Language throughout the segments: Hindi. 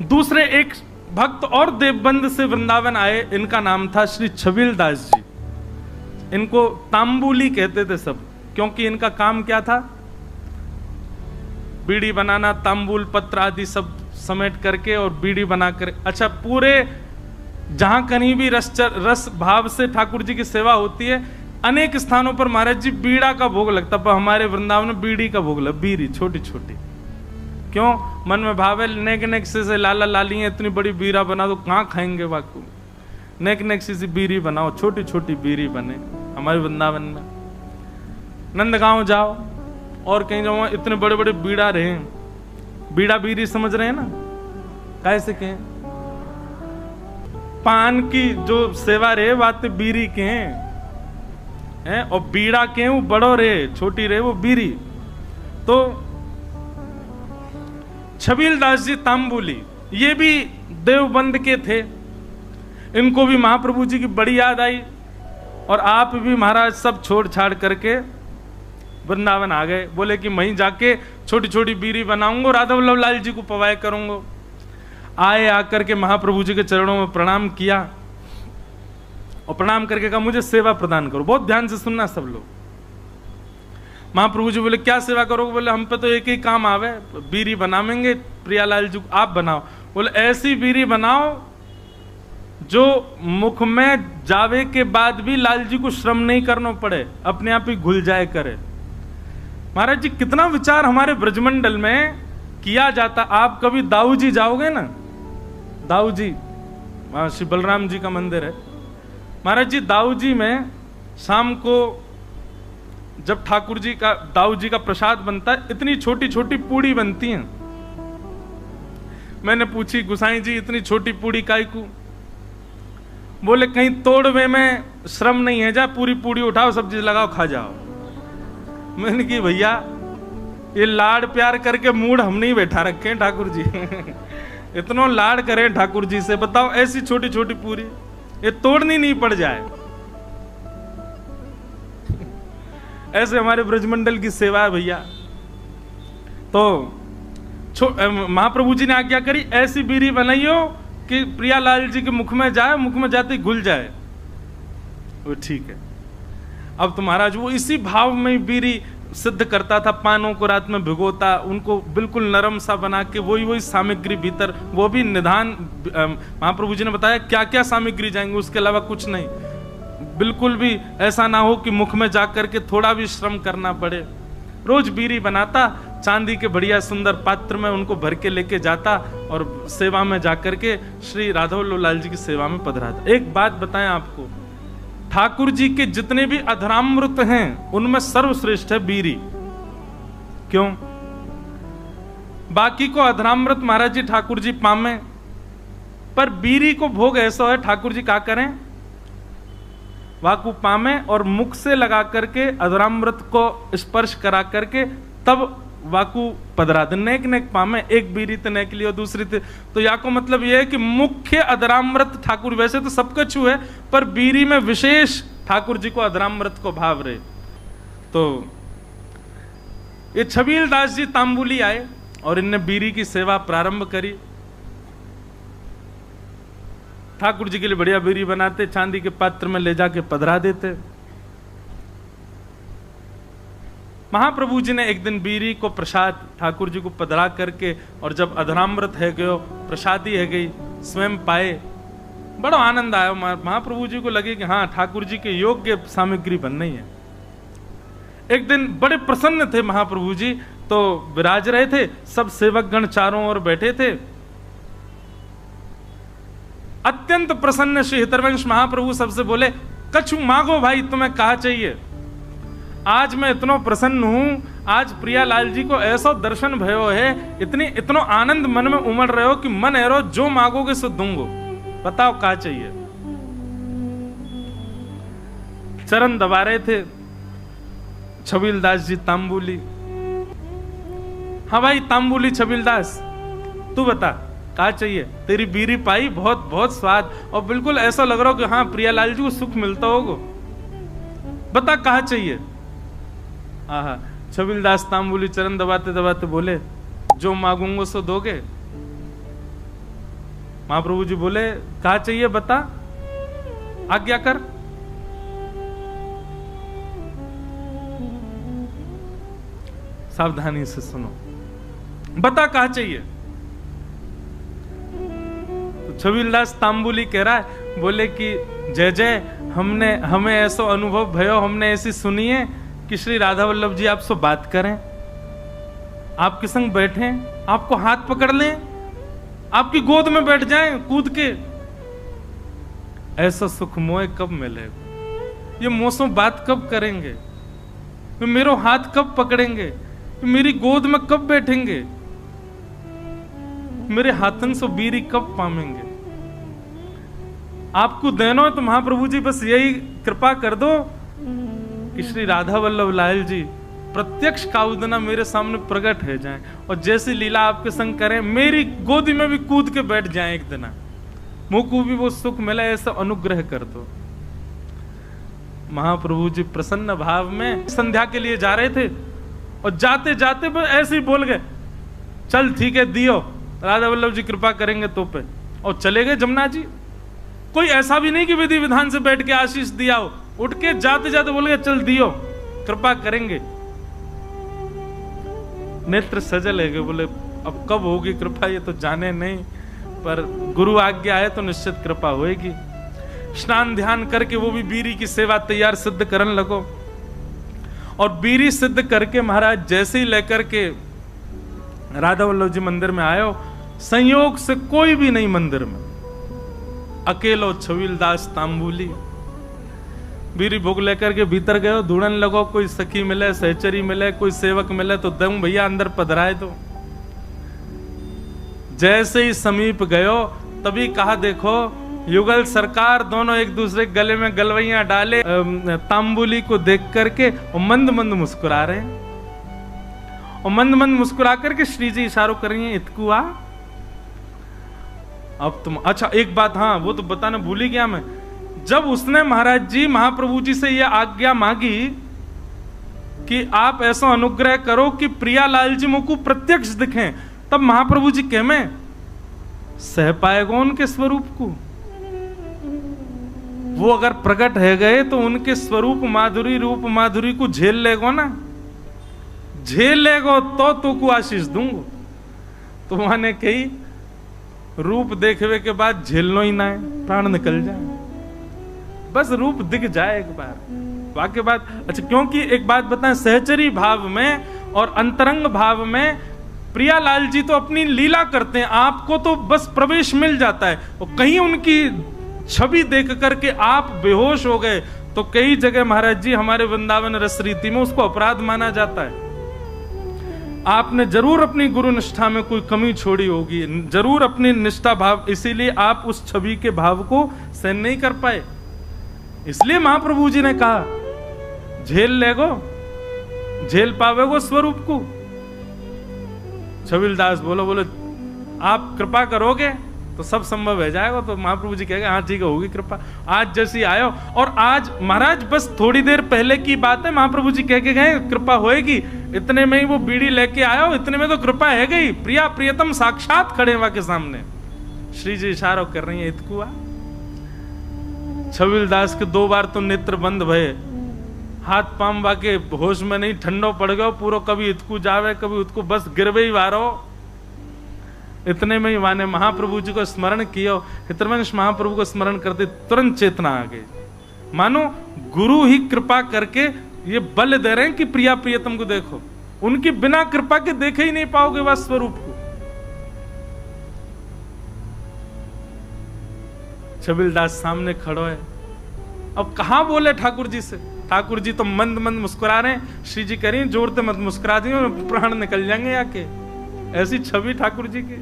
दूसरे एक भक्त और देवबंद से वृंदावन आए, इनका नाम था श्री छबील दास जी। इनको तांबुली कहते थे सब, क्योंकि इनका काम क्या था? बीड़ी बनाना, तांबुल पत्र आदि सब समेट करके और बीड़ी बनाकर, अच्छा, पूरे जहां कहीं भी रस भाव से ठाकुर जी की सेवा होती है, अनेक स्थानों पर महाराज जी बीड़ा का भोग लगता, पर हमारे वृंदावन में बीड़ी का भोग लग, बीड़ी छोटी छोटी। क्यों? मन में भाव है, नेक नेक से लाला लाली है, इतनी बड़ी बीड़ा बना दो, कहाँ खाएंगे वाकू, नेक नेक से बीड़ी बनाओ, छोटी छोटी बीड़ी बने। हमारे वृंदावन में नंदगांव जाओ और कहीं जाओ, इतने बड़े बड़े बीड़ा रहे, बीड़ा बीड़ी समझ रहे हैं ना, कैसे कहें, पान की जो सेवा रहे बात बीड़ी के हैं, और बीड़ा के वो बड़ो रहे, छोटी रहे वो बीड़ी। तो छबील दास जी तांबुली, ये भी देवबंद के थे, इनको भी महाप्रभु जी की बड़ी याद आई, और आप भी महाराज सब छोड़ छाड़ करके वृंदावन आ गए। बोले कि वहीं जाके छोटी छोटी बीड़ी बनाऊंगा, राधा वल्लभ लाल जी को पवाए करूंगा। आए, आकर के महाप्रभु जी के चरणों में प्रणाम किया, और प्रणाम करके कहा मुझे सेवा प्रदान करो। बहुत ध्यान से सुनना सब लोग। महाप्रभु जी बोले क्या सेवा करोगे? बोले हम पे तो एक ही काम आवे, बीड़ी बनावेंगे, प्रियालाल जी आप बनाओ। बोले ऐसी बीड़ी बनाओ जो मुख में जावे के बाद भी लाल जी को श्रम नहीं करना पड़े, अपने आप ही घुल जाए करे। महाराज जी कितना विचार हमारे ब्रजमंडल में किया जाता। आप कभी दाऊ जी जाओगे ना, दाऊ जी, वहां श्री बलराम जी का मंदिर है। महाराज जी दाऊ जी में शाम को जब ठाकुर जी का, दाऊ जी का प्रसाद बनता है, इतनी छोटी छोटी पूड़ी बनती हैं। मैंने पूछी गुसाई जी इतनी छोटी पूड़ी काय को? बोले कहीं तोड़वे में श्रम नहीं है, जा पूरी पूड़ी उठाओ, सब्जी लगाओ, खा जाओ। मैंने की भैया ये लाड़ प्यार करके मूड हम नहीं बैठा रखे हैं ठाकुर जी इतना लाड़ करें ठाकुर जी से, बताओ ऐसी छोटी छोटी पूरी ये तोड़नी नहीं पड़ जाए। ऐसे हमारे ब्रजमंडल की सेवा है भैया। तो महाप्रभु जी ने आज्ञा करी ऐसी बीड़ी बनाइयो कि प्रियालाल जी के मुख में जाए, मुख में जाते ही घुल जाए। वो ठीक है। अब तो महाराज वो इसी भाव में बीड़ी सिद्ध करता था, पानों को रात में भिगोता, उनको बिल्कुल नरम सा बना के वही सामग्री भीतर, वो भी निधान महाप्रभु जी ने बताया क्या क्या सामग्री जाएंगे, उसके अलावा कुछ नहीं। बिल्कुल भी ऐसा ना हो कि मुख में जाकर के थोड़ा भी श्रम करना पड़े। रोज बीड़ी बनाता, चांदी के बढ़िया सुंदर पात्र में उनको भर के लेके जाता और सेवा में जाकर के श्री राधा वल्लभ लाल जी की सेवा में पधराता। एक बात बताएं आपको, ठाकुर जी के जितने भी अधरामृत हैं उनमें सर्वश्रेष्ठ है बीड़ी। क्यों? बाकी को अधरामृत महाराज जी ठाकुर जी पामे, पर बीड़ी को भोग ऐसा है ठाकुर जी क्या करें, वाकु पामे और मुख से लगा करके अधरामृत को स्पर्श करा करके तब वाकु पधरा दे। नेक नेक पामे, एक बीड़ी तो नेक लियो, दूसरी तो या को मतलब यह है कि मुख्य अधरामृत ठाकुर, वैसे तो सबका छू है पर बीड़ी में विशेष ठाकुर जी को अधरामृत को भाव रहे। तो ये छबील दास जी तांबुली आए और इनने बीड़ी की सेवा प्रारंभ करी। ठाकुर जी के लिए बढ़िया बीड़ी बनाते, चांदी के पात्र में ले जाके पधरा देते। महाप्रभु जी ने एक दिन बीड़ी को प्रसाद ठाकुर जी को पधरा करके, और जब अधरामृत है गयो, प्रसादी है गई, स्वयं पाए, बड़ा आनंद आया। महाप्रभु जी को लगे कि हाँ ठाकुर जी के योग्य सामग्री बननी है। एक दिन बड़े प्रसन्न थे महाप्रभु जी, तो विराज रहे थे, सब सेवक गण चारों ओर बैठे थे। अत्यंत प्रसन्न श्री हितरवंश महाप्रभु सबसे बोले कछु मांगो भाई, तुम्हें कहा चाहिए। आज मैं इतना प्रसन्न हूं, आज प्रियालाल जी को ऐसा दर्शन भयो है, इतनो आनंद मन में उमड़ रहे हो कि मन एरो जो मांगोगे सो दूंगो, बताओ क्या चाहिए। चरण दबा रहे थे छबील दास जी तांबुली। हाँ भाई तांबुली छबील दास, तू बता क्या चाहिए। तेरी बीड़ी पाई, बहुत बहुत स्वाद, और बिल्कुल ऐसा लग रहा हो कि हाँ प्रियालाल जी को सुख मिलता होगा, बता कहा चाहिए। आहा, छबील दास तांबुली चरण दबाते दबाते बोले जो मांगूंगा सो दोगे। महाप्रभु जी बोले क्या चाहिए बता, आज्ञा कर। सावधानी से सुनो, बता क्या चाहिए। तो छबीलदास तांबुली कह रहा है, बोले कि जय जय, हमें ऐसा अनुभव भयो, हमने ऐसी सुनी है कि श्री राधा वल्लभ जी आपसे बात करें, आपके संग बैठे, आपको हाथ पकड़ लें, आपकी गोद में बैठ जाएं कूद के। ऐसा सुख मोह कब मिलेगा? ये मोसों बात कब करेंगे? मेरो हाथ कब पकड़ेंगे? मेरी गोद में कब बैठेंगे? मेरे हाथन से बीरी कब पामेंगे? आपको देनो है तो महाप्रभु जी बस यही कृपा कर दो कि श्री राधा वल्लभ लाल जी प्रत्यक्ष काउदना मेरे सामने प्रकट हो जाएं और जैसी लीला आपके संग करें, मेरी गोदी में भी कूद के बैठ जाएं एक दिन, मुझको भी वो सुख मिले, ऐसा अनुग्रह कर दो। महाप्रभु जी प्रसन्न भाव में संध्या के लिए जा रहे थे और जाते जाते बस ऐसे ही बोल गए, चल ठीक है दियो, राधा वल्लभ जी कृपा करेंगे तो पे, और चले गए जमुना जी। कोई ऐसा भी नहीं कि विधि विधान से बैठ के आशीष दिया हो, उठ के जाते जाते बोल गए चल दियो, कृपा करेंगे। नेत्र सजल है, बोले अब कब होगी कृपा ये तो जाने नहीं, पर गुरु आज्ञा है तो निश्चित कृपा होएगी। स्नान ध्यान करके वो भी बीरी की सेवा तैयार सिद्ध करने लगो, और बीरी सिद्ध करके महाराज जैसे ही लेकर के राधा वल्लभ जी मंदिर में आयो, संयोग से कोई भी नहीं मंदिर में, अकेलो छबीलदास तांबुली बीरी भोग लेकर के भीतर गयो, ढूंढने लगो कोई सखी मिले, सहचरी मिले, कोई सेवक मिले तो दम भैया अंदर पधराए दो। जैसे ही समीप गयो तभी कहा देखो युगल सरकार, दोनों एक दूसरे के गले में गलवैया डाले, तांबुली को देख करके और मंद मंद मुस्कुरा रहे हैं, और मंद मंद मुस्कुरा करके श्री जी इशारों कर रही हैं, इतकुआ अब तुम। अच्छा एक बात, हाँ वो तो बताना भूल ही गया मैं, जब उसने महाराज जी महाप्रभु जी से यह आज्ञा मांगी कि आप ऐसा अनुग्रह करो कि प्रियालाल जी मुझको प्रत्यक्ष दिखें, तब महाप्रभु जी कह में सह पाएगा उनके स्वरूप को। वो अगर प्रकट है गए तो उनके स्वरूप माधुरी, रूप माधुरी को झेल लेगो ना, झेल लेगो तो को आशीष दूंगो। तो माने कही रूप देखने के बाद झेलनो ही ना है, प्राण निकल जाए, बस रूप दिख जाए एक बार, वाक्य बात। अच्छा क्योंकि एक बात बताएं, सहचरी भाव में और अंतरंग भाव में प्रियालाल जी तो अपनी लीला करते हैं, आपको तो बस प्रवेश मिल जाता है, और कहीं उनकी छवि देख करके आप बेहोश हो गए तो कई जगह महाराज जी हमारे वृंदावन रस रीति में उसको अपराध माना जाता है। आपने जरूर अपनी गुरु निष्ठा में कोई कमी छोड़ी होगी, जरूर अपनी निष्ठा भाव, इसीलिए आप उस छवि के भाव को सहन नहीं कर पाए। इसलिए महाप्रभु जी ने कहा झेल लेगो, झेल पावेगो स्वरूप को। छबीलदास बोले आप कृपा करोगे तो सब संभव हो जाएगा। तो महाप्रभु जी कहेंगे हाँ ठीक है होगी कृपा। आज जैसी आयो, और आज महाराज बस थोड़ी देर पहले की बात है, महाप्रभु जी कह के गए कृपा होएगी, इतने में ही वो बीड़ी लेके आयो, इतने में तो कृपा है गई, प्रिया प्रियतम साक्षात खड़े वहां के सामने, श्री जी इशारा कर रही है इतकुआ। छबीलदास के 2 बार तो नेत्र बंद भये, हाथ पाम वाके होश में नहीं, ठंडो पड़ गयो पूरो, कभी इतकू जावे कभी उतकू, बस गिरवे ही वारो। इतने में ही वाने महाप्रभु जी को स्मरण किया, हितवंश महाप्रभु को स्मरण करते तुरंत चेतना आ गई, मानो गुरु ही कृपा करके ये बल दे रहे हैं कि प्रिया प्रियतम को देखो, उनकी बिना कृपा के देखे ही नहीं पाओगे वह स्वरूप को। छबीलदास सामने खड़ो है, अब कहां बोले ठाकुर जी से, ठाकुर जी तो मंद मंद मुस्कुरा रहे हैं, श्री जी कह रही जोर से मत मुस्कुरा दी प्राण निकल जाएंगे आके, ऐसी छवि ठाकुर जी की।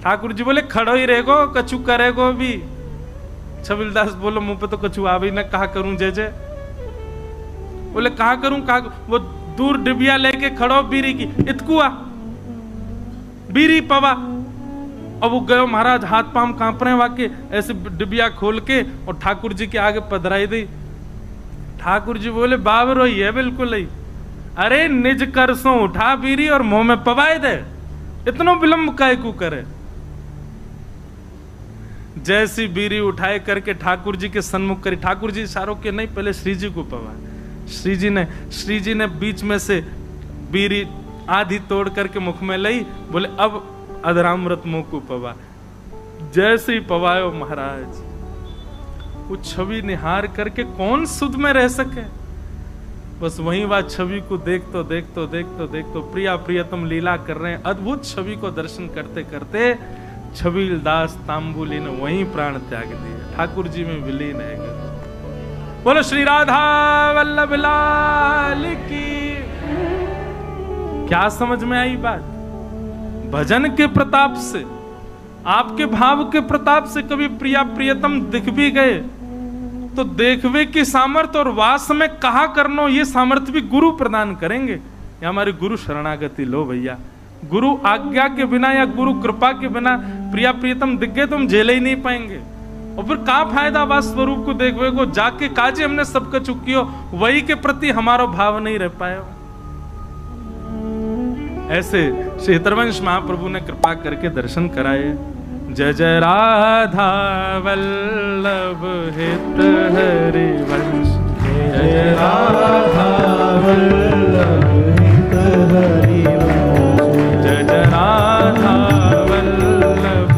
ठाकुर जी बोले खड़ो ही रहेगो, कछु करेगो भी। छबीलदास बोलो मुंह पे तो कछु आ भी ना, कहा करूं जय जय, बोले कहा करूं कहा, वो दूर डिबिया लेके खड़ो बीरी की, इतकुआ बीरी पवा, अब वो गयो महाराज हाथ पाम कांप रहे वाके, ऐसे डिबिया खोल के और ठाकुर जी के आगे पधराई दी। ठाकुर जी बोले बाबरो ही है बिल्कुल ही, अरे निज कर सो उठा बीरी और मुंह में पवाए दे, इतनो विलंब काय को करे। जैसी बीरी उठाए करके ठाकुर जी के सन्मुख करी। ठाकुर जी इशारों के नहीं, पहले श्री जी को पवा। श्री जी ने बीच में से बीरी आधी तोड़ करके मुख में ली, बोले अब अधरामृत मुंह को पवा। जैसे ही पवायो महाराज, वो छवि निहार करके कौन सुध में रह सके। बस वही बात छवि को देख तो प्रिया प्रियतम लीला कर रहे हैं। अद्भुत छवि को दर्शन करते करते छबील दास तांबुली ने वहीं प्राण त्याग दिया, ठाकुर जी में विलीन है। बोलो श्री राधा वल्लभ लाल की। क्या समझ में आई बात? भजन के प्रताप से, आपके भाव के प्रताप से कभी प्रिया प्रियतम दिख भी गए तो देखवे की सामर्थ्य और वास में कहा करनो, ये सामर्थ्य भी गुरु प्रदान करेंगे। या हमारे गुरु शरणागति लो भैया। गुरु आज्ञा के बिना या गुरु कृपा के बिना प्रिया प्रियतम दिख गए तो हम झेले ही नहीं पाएंगे। और फिर का फायदा वास स्वरूप को देखवे को, जाके काजे हमने सबका चुकियो, वही के प्रति हमारा भाव नहीं रह पाया। ऐसे श्री हितवंश महाप्रभु ने कृपा करके दर्शन कराए। जय जय राधा वल्लभ हित हरि वंश, जय जय राधा वल्लभ हित हरि वंश, जय जय राधा वल्लभ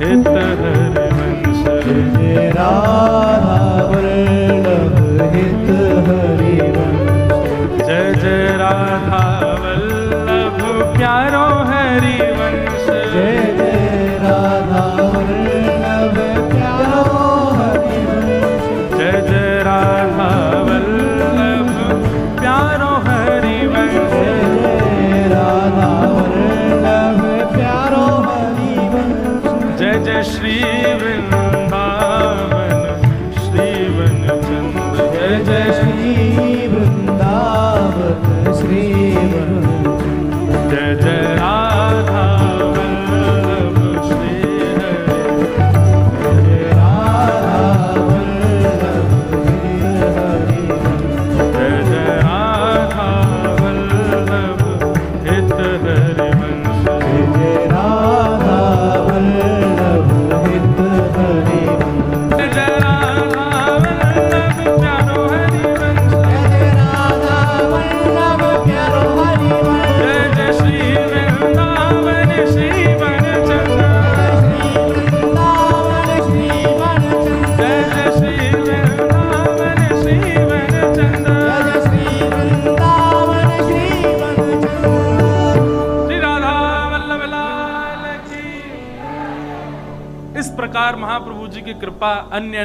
हित हरि वंश, जय जय राधा वल्लभ हित हरि वंश, जय जय राधा वल्लभ प्यारो हरि वंश, जय जय राधा वल्लभ प्यारो हरि वंश, जय जय राधा वल्लभ प्यारो हरि वंश, जय राधा वल्लभ प्यारो हरि वंश, जय जय श्री वृंदावन श्रीवन चंद्र, जय जय श्री वृंदावन श्रीवन, जय जय राधा वल्लभ श्री हरि, जय राधा वल्लभ श्री हरि, जय जय राधा वल्लभ हित हरि वंश, जय जय राधा वल्लभ हित हरि वंश, जय जय राधा वल्लभ प्यारो हरि वंश, जय जय राधा वल्लभ प्यारो हरि वंश, जय जय श्री वृंदावन श्रीवन चंद्र, जय जय श्री वृंदावन श्रीवन चंद्र, जय श्री वृंदावन श्रीवन चंद्र, श्री राधा वल्लभ लाल की। इस प्रकार महाप्रभु जी की कृपा अन्य